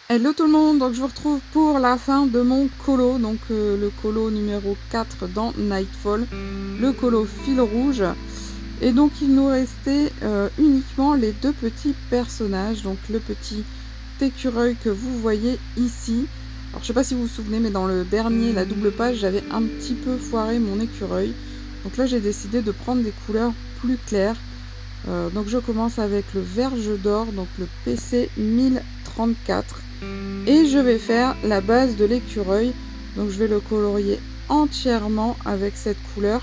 Hello tout le monde, donc je vous retrouve pour la fin de mon colo, donc le colo numéro 4 dans Nightfall, le colo fil rouge. Et donc il nous restait uniquement les deux petits personnages, donc le petit écureuil que vous voyez ici. Alors je sais pas si vous vous souvenez, mais dans le dernier, la double page, j'avais un petit peu foiré mon écureuil. Donc là j'ai décidé de prendre des couleurs plus claires. Donc je commence avec le verge d'or, donc le PC 1034. Et je vais faire la base de l'écureuil. Donc je vais le colorier entièrement avec cette couleur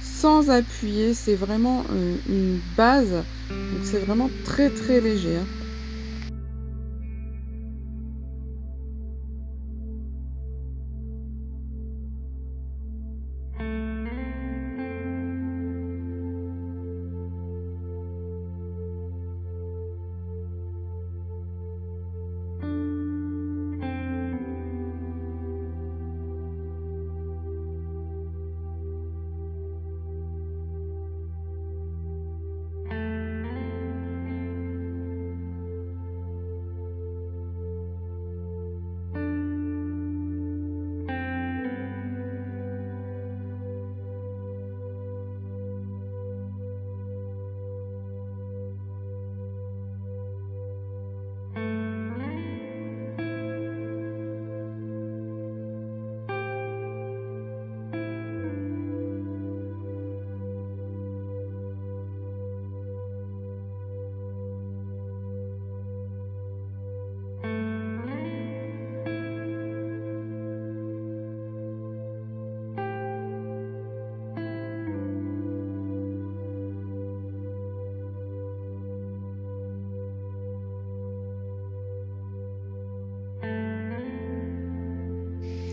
sans appuyer. C'est vraiment une base. Donc c'est vraiment très très léger, hein.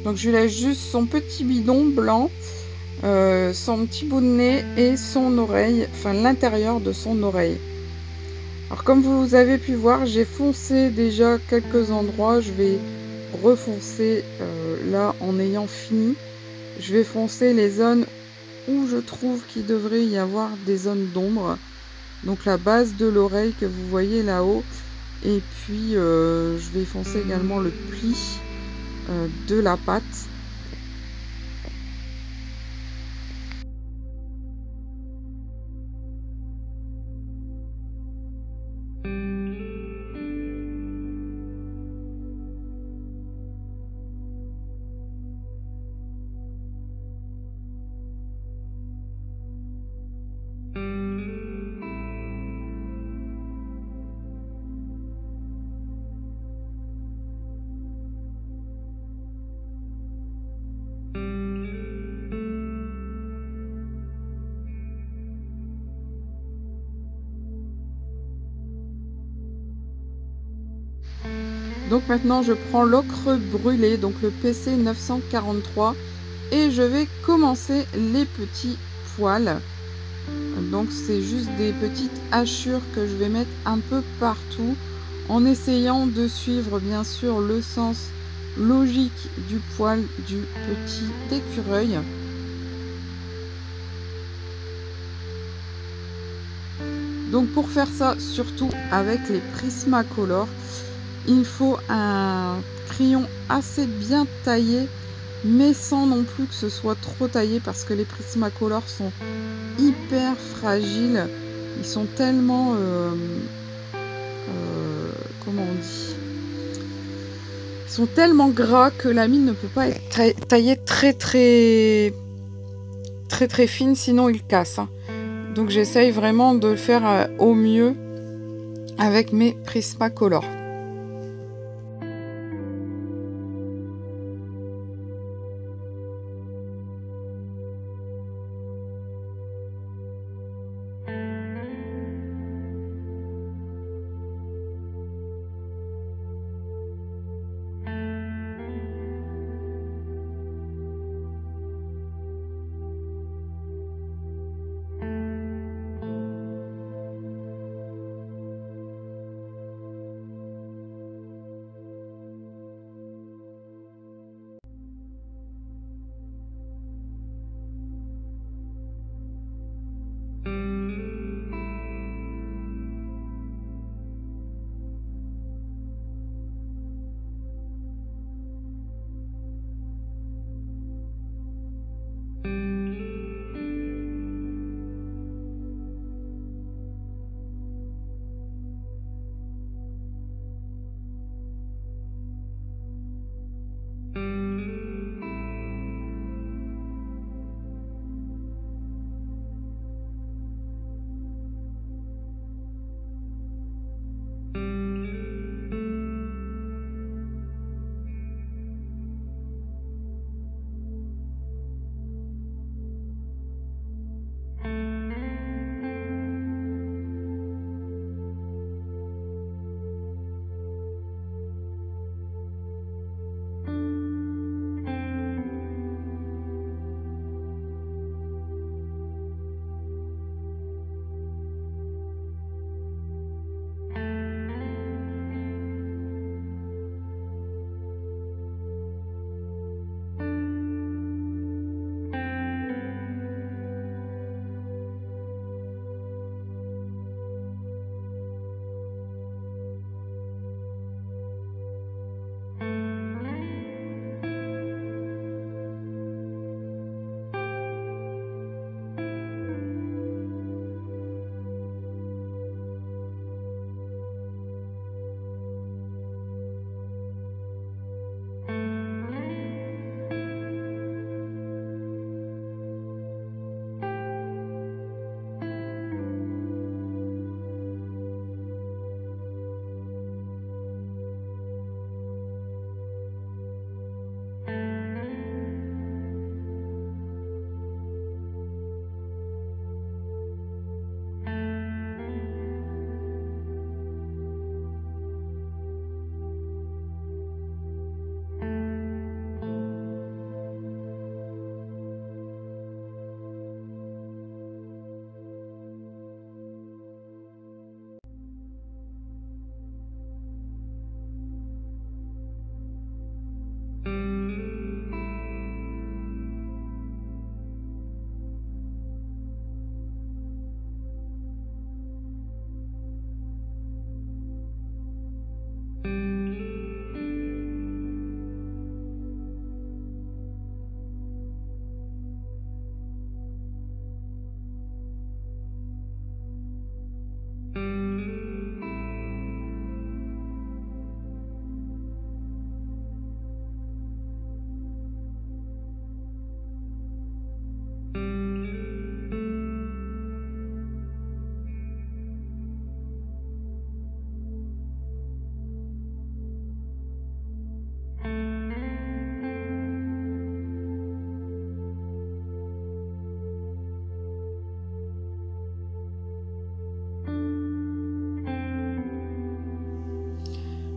Donc je lui laisse juste son petit bidon blanc, son petit bout de nez et son oreille, enfin l'intérieur de son oreille. Alors comme vous avez pu voir, j'ai foncé déjà quelques endroits, je vais refoncer là en ayant fini. Je vais foncer les zones où je trouve qu'il devrait y avoir des zones d'ombre. Donc la base de l'oreille que vous voyez là-haut. Et puis je vais foncer également le pli de la patte. Donc maintenant je prends l'ocre brûlé, donc le PC 943, et je vais commencer les petits poils. Donc c'est juste des petites hachures que je vais mettre un peu partout en essayant de suivre bien sûr le sens logique du poil du petit écureuil. Donc pour faire ça, surtout avec les Prismacolor, il faut un crayon assez bien taillé, mais sans non plus que ce soit trop taillé, parce que les Prismacolor sont hyper fragiles. Ils sont tellement comment on dit, ils sont tellement gras que la mine ne peut pas être taillée très fine, sinon il casse, hein. Donc j'essaye vraiment de le faire au mieux avec mes Prismacolor.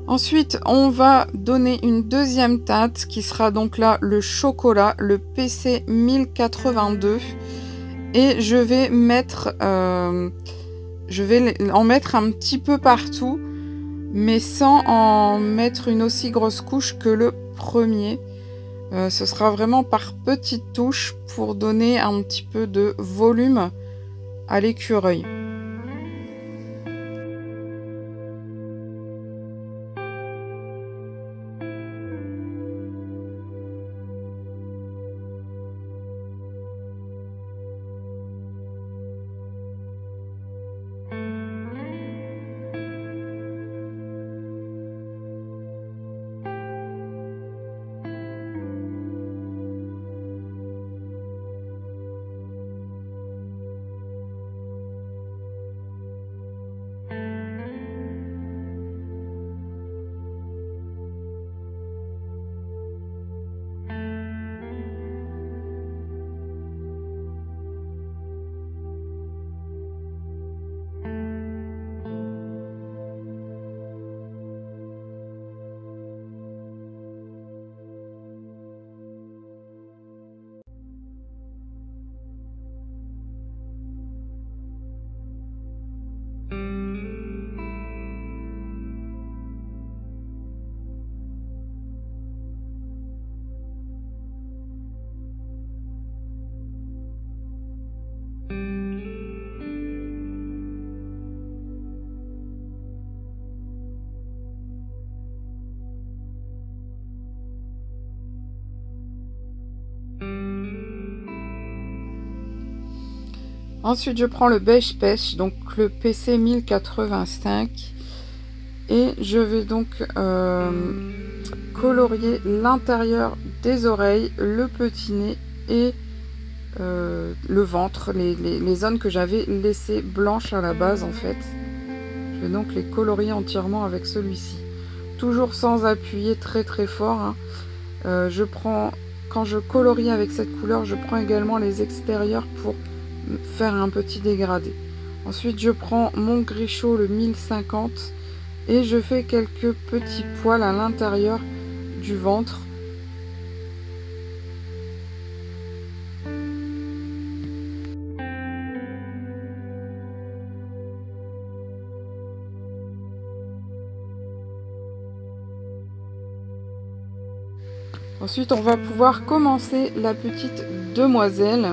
Ensuite, on va donner une deuxième teinte qui sera donc là le chocolat, le PC 1082. Et je vais mettre, en mettre un petit peu partout, mais sans en mettre une aussi grosse couche que le premier. Ce sera vraiment par petites touches pour donner un petit peu de volume à l'écureuil. Ensuite, je prends le beige pêche, donc le PC 1085, et je vais donc colorier l'intérieur des oreilles, le petit nez et le ventre, les zones que j'avais laissées blanches à la base en fait. Je vais donc les colorier entièrement avec celui-ci. Toujours sans appuyer très très fort, hein. Quand je colorie avec cette couleur, je prends également les extérieurs pour faire un petit dégradé. Ensuite, je prends mon gris chaud, le 1050, et je fais quelques petits poils à l'intérieur du ventre. Ensuite, on va pouvoir commencer la petite demoiselle.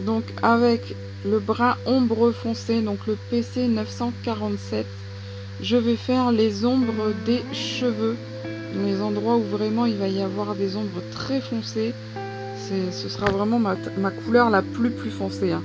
Donc avec le brun ombre foncé, donc le PC 947, je vais faire les ombres des cheveux, dans les endroits où vraiment il va y avoir des ombres très foncées. Ce sera vraiment ma couleur la plus foncée, hein.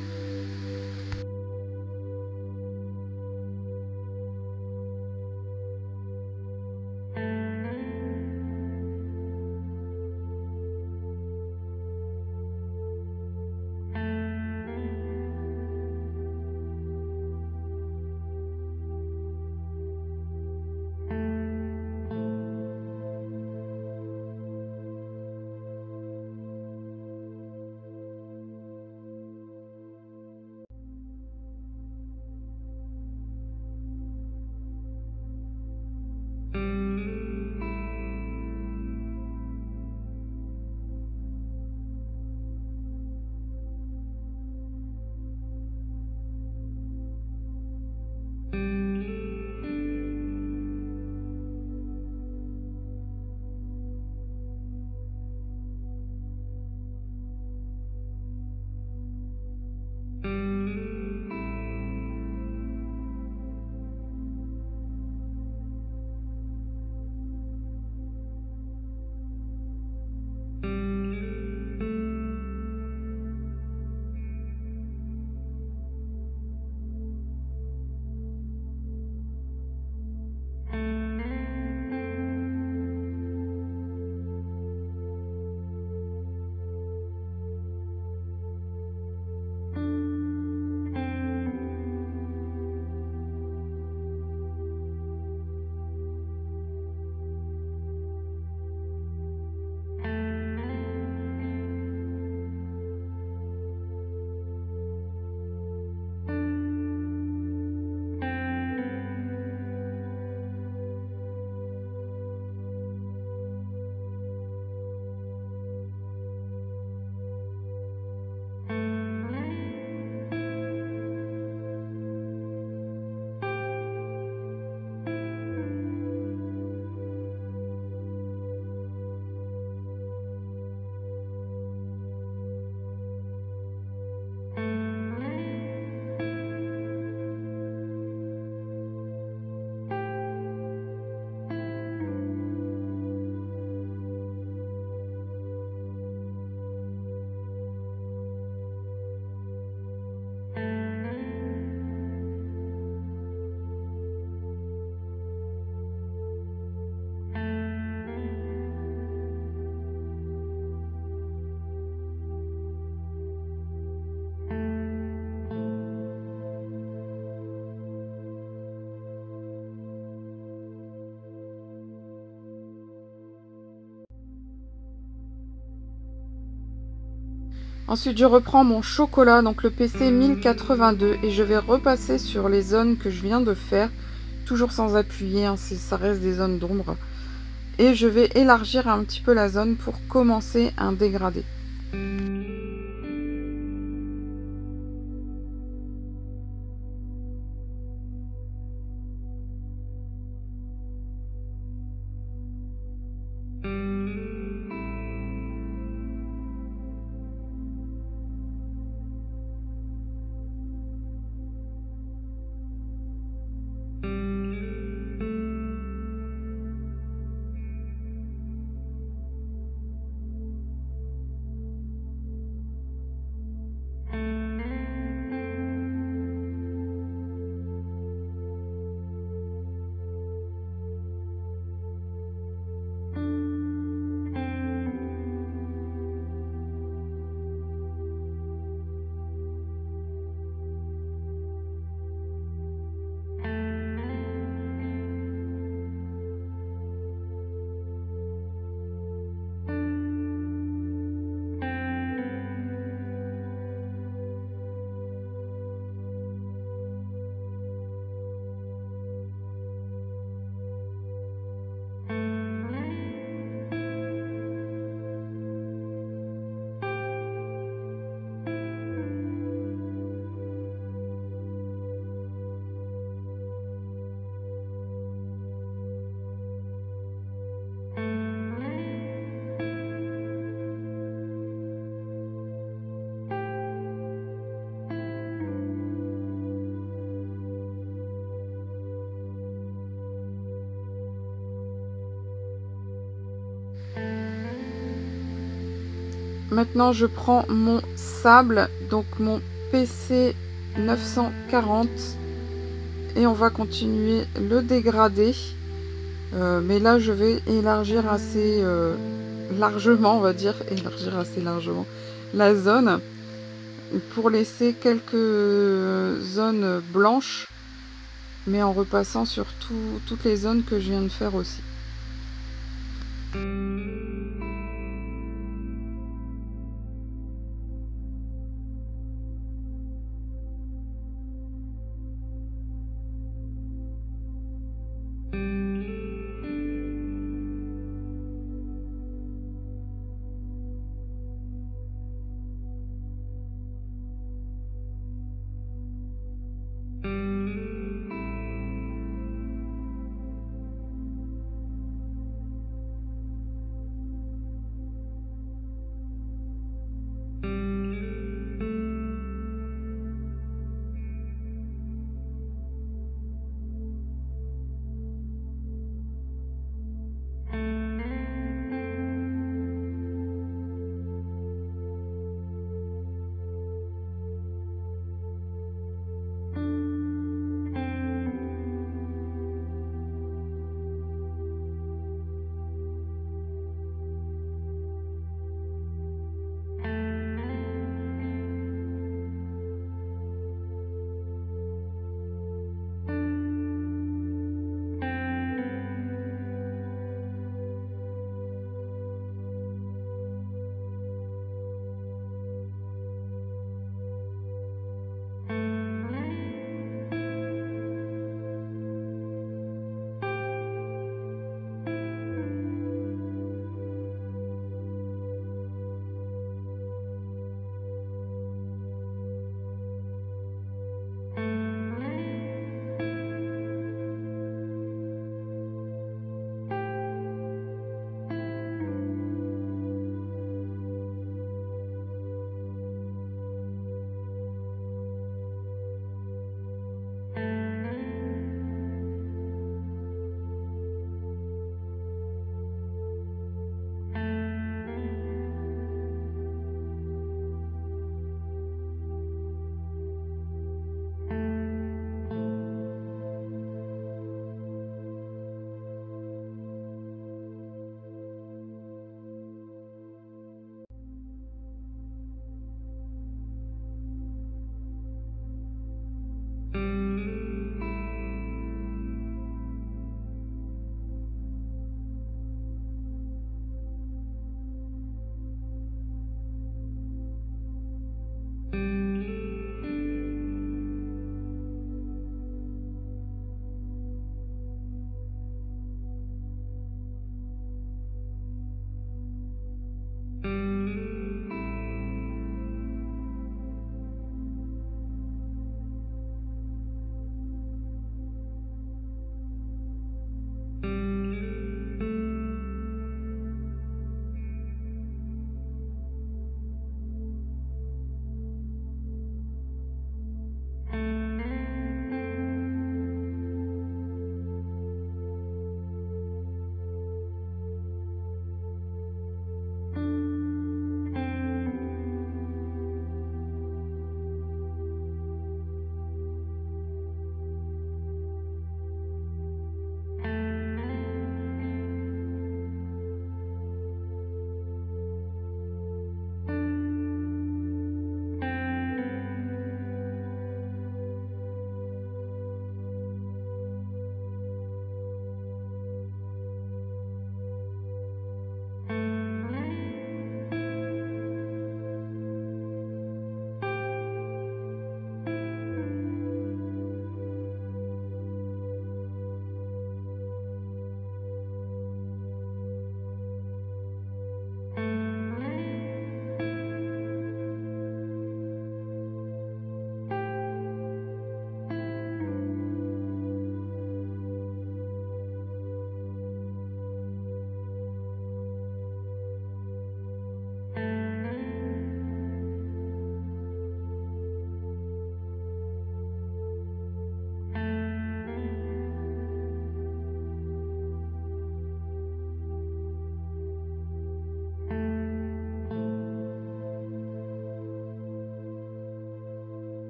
Ensuite, je reprends mon chocolat, donc le PC 1082, et je vais repasser sur les zones que je viens de faire, toujours sans appuyer, hein, ça reste des zones d'ombre. Et je vais élargir un petit peu la zone pour commencer un dégradé. Maintenant, je prends mon sable, donc mon PC 940, et on va continuer le dégradé. Mais là, je vais élargir assez largement, on va dire, élargir assez largement la zone pour laisser quelques zones blanches, mais en repassant sur toutes les zones que je viens de faire aussi.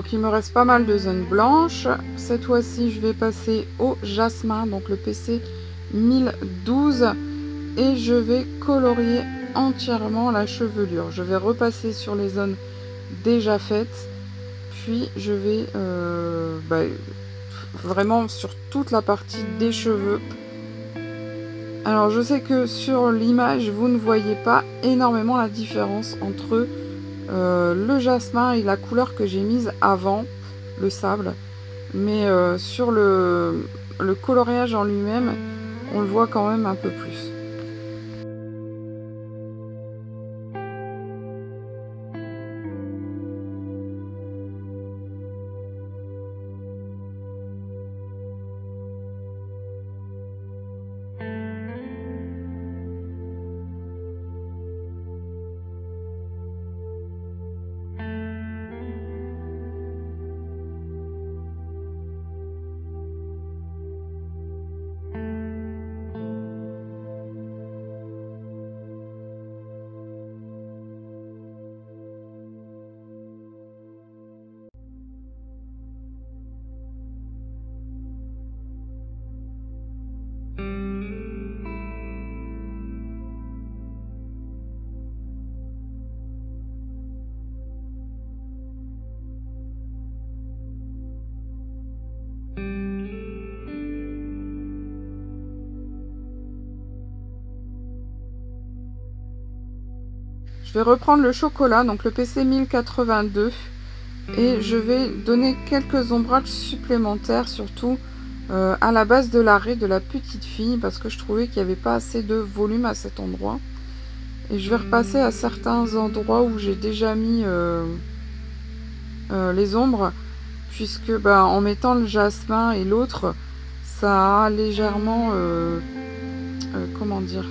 Donc il me reste pas mal de zones blanches. Cette fois-ci, je vais passer au jasmin, donc le PC 1012, et je vais colorier entièrement la chevelure. Je vais repasser sur les zones déjà faites, puis je vais vraiment sur toute la partie des cheveux. Alors je sais que sur l'image vous ne voyez pas énormément la différence entre le jasmin et la couleur que j'ai mise avant, le sable, mais sur le coloriage en lui-même, on le voit quand même un peu plus. Je vais reprendre le chocolat, donc le PC 1082, et je vais donner quelques ombrages supplémentaires, surtout à la base de l'arrêt de la petite fille, parce que je trouvais qu'il n'y avait pas assez de volume à cet endroit. Et je vais repasser à certains endroits où j'ai déjà mis les ombres, puisque en mettant le jasmin et l'autre, ça a légèrement, comment dire,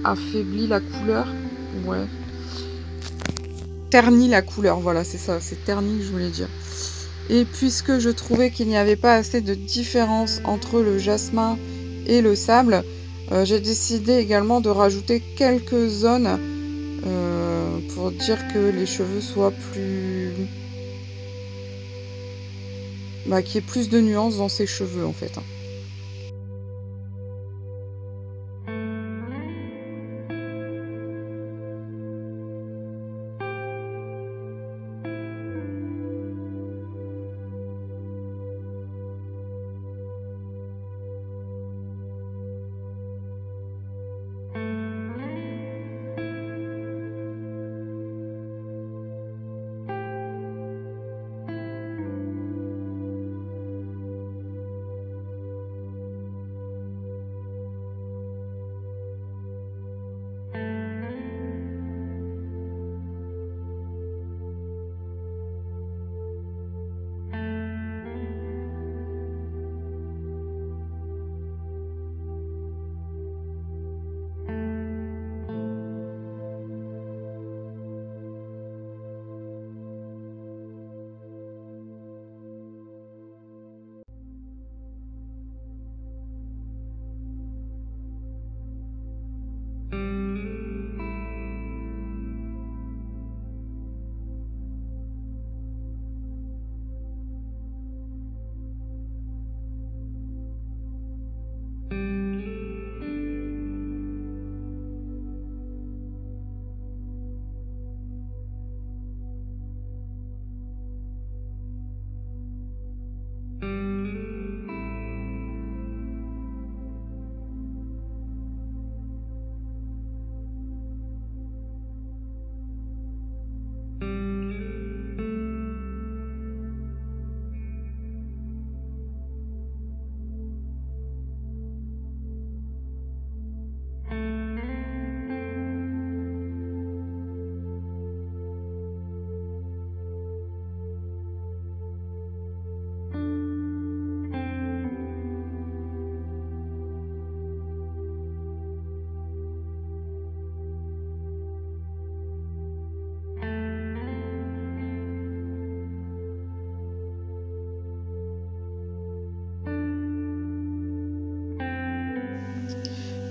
affaibli la couleur, ouais, terni la couleur, voilà, c'est ça, c'est terni que je voulais dire. Et puisque je trouvais qu'il n'y avait pas assez de différence entre le jasmin et le sable, j'ai décidé également de rajouter quelques zones pour dire que les cheveux soient plus... qu'il y ait plus de nuances dans ses cheveux en fait.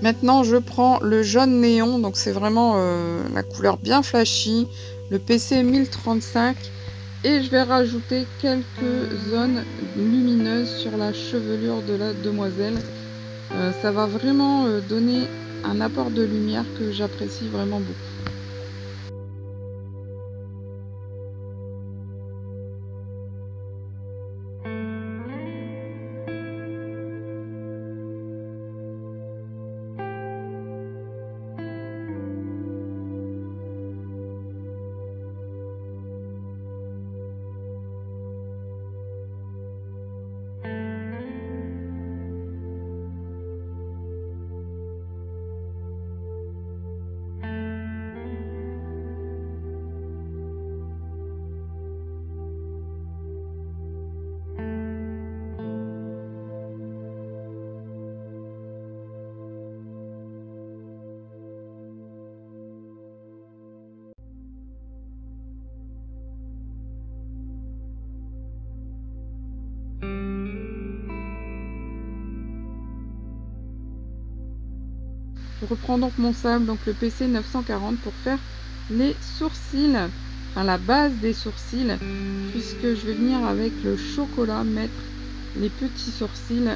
Maintenant, je prends le jaune néon, donc c'est vraiment, la couleur bien flashy, le PC 1035 et je vais rajouter quelques zones lumineuses sur la chevelure de la demoiselle. Ça va vraiment, donner un apport de lumière que j'apprécie vraiment beaucoup. Je reprends donc mon sable, donc le PC 940 pour faire les sourcils, enfin la base des sourcils, puisque je vais venir avec le chocolat mettre les petits sourcils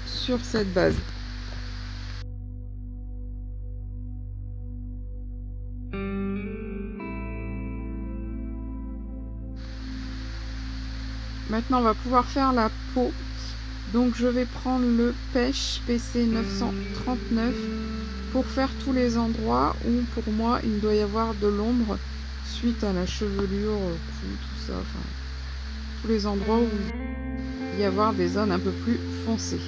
sur cette base. Maintenant, on va pouvoir faire la peau. Donc, je vais prendre le pêche PC 939 pour faire tous les endroits où, pour moi, il doit y avoir de l'ombre suite à la chevelure, cou, tout ça. Enfin, tous les endroits où il va y avoir des zones un peu plus foncées.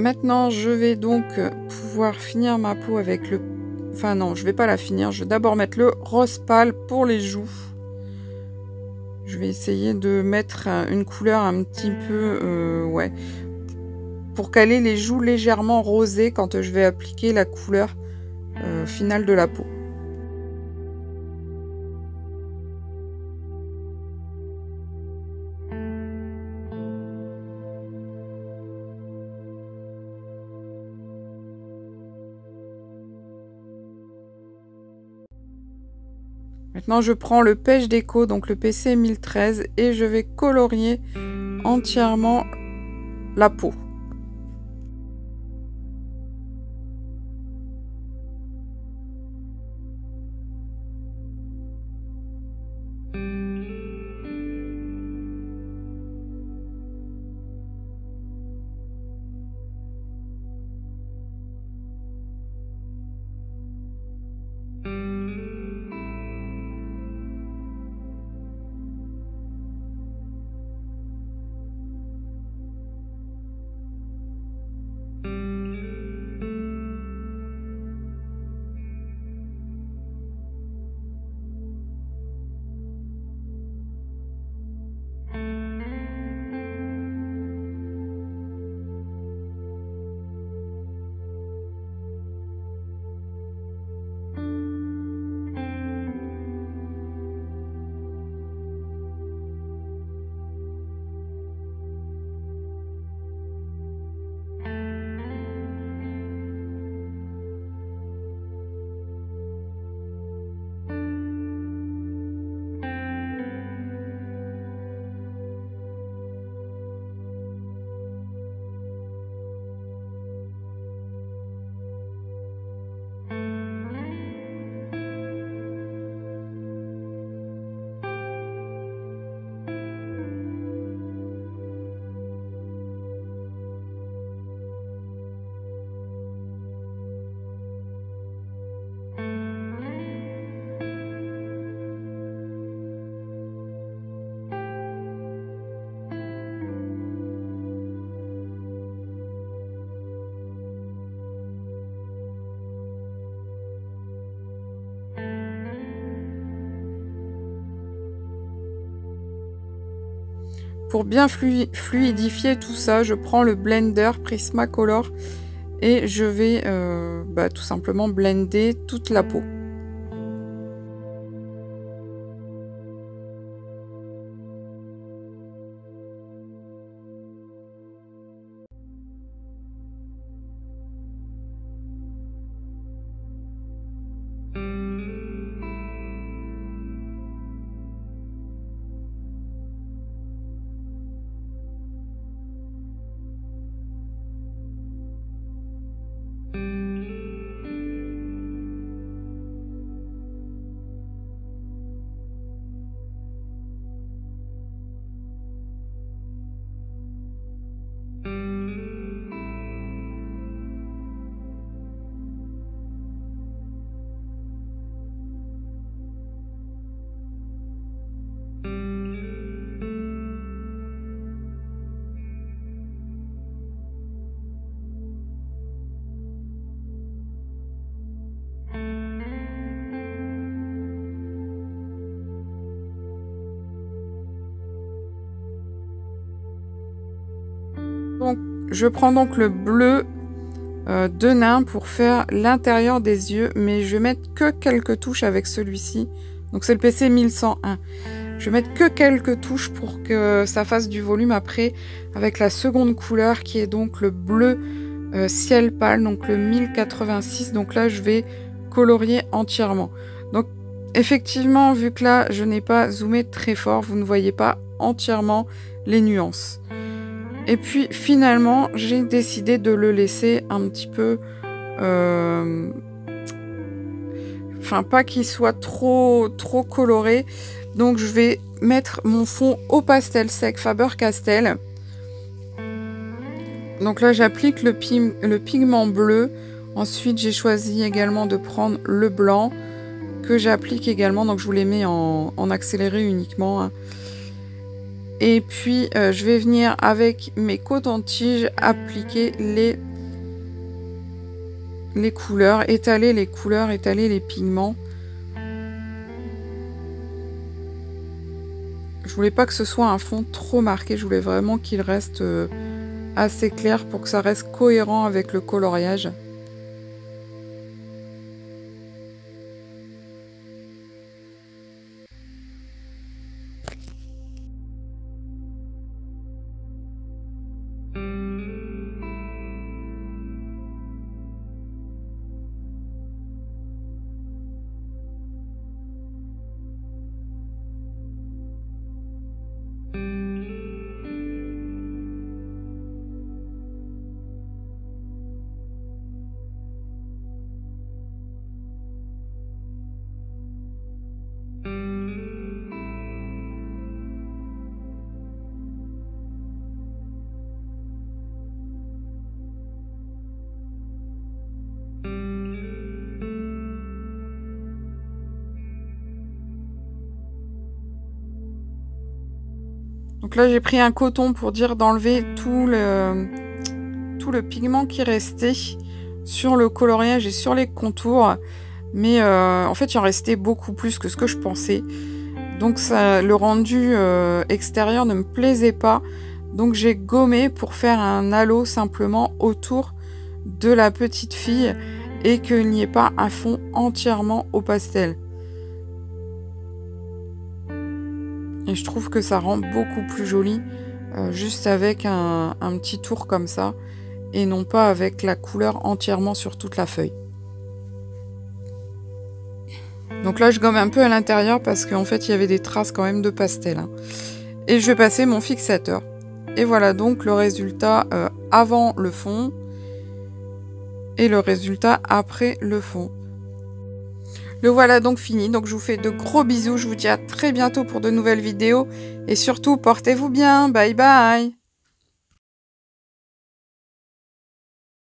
Maintenant, je vais donc pouvoir finir ma peau avec le... Enfin non, je vais pas la finir. Je vais d'abord mettre le rose pâle pour les joues. Je vais essayer de mettre une couleur un petit peu... ouais. Pour caler les joues légèrement rosées quand je vais appliquer la couleur finale de la peau. Maintenant, je prends le Pêche Déco, donc le PC 1013, et je vais colorier entièrement la peau. Pour bien fluidifier tout ça, je prends le blender Prismacolor et je vais tout simplement blender toute la peau. Donc, je prends donc le bleu de nain pour faire l'intérieur des yeux, mais je vais mettre que quelques touches avec celui-ci. Donc c'est le PC 1101. Je vais mettre que quelques touches pour que ça fasse du volume après, avec la seconde couleur qui est donc le bleu ciel pâle, donc le 1086. Donc là, je vais colorier entièrement. Donc effectivement, vu que là, je n'ai pas zoomé très fort, vous ne voyez pas entièrement les nuances. Et puis finalement, j'ai décidé de le laisser un petit peu... Enfin, pas qu'il soit trop coloré. Donc je vais mettre mon fond au pastel sec Faber-Castell. Donc là, j'applique le pigment bleu. Ensuite, j'ai choisi également de prendre le blanc que j'applique également. Donc je vous les mets en accéléré uniquement, hein. Et puis, je vais venir avec mes cotons-tiges appliquer les couleurs, étaler les couleurs, étaler les pigments. Je voulais pas que ce soit un fond trop marqué, je voulais vraiment qu'il reste assez clair pour que ça reste cohérent avec le coloriage. Donc là, j'ai pris un coton pour dire d'enlever tout le pigment qui restait sur le coloriage et sur les contours. Mais en fait, il en restait beaucoup plus que ce que je pensais. Donc ça, le rendu extérieur ne me plaisait pas. Donc j'ai gommé pour faire un halo simplement autour de la petite fille et qu'il n'y ait pas un fond entièrement au pastel. Et je trouve que ça rend beaucoup plus joli juste avec un petit tour comme ça et non pas avec la couleur entièrement sur toute la feuille. Donc là, je gomme un peu à l'intérieur parce qu'en fait, il y avait des traces quand même de pastel, hein. Et je vais passer mon fixateur. Et voilà donc le résultat avant le fond et le résultat après le fond. Le voilà donc fini, donc je vous fais de gros bisous, je vous dis à très bientôt pour de nouvelles vidéos et surtout portez-vous bien, bye bye.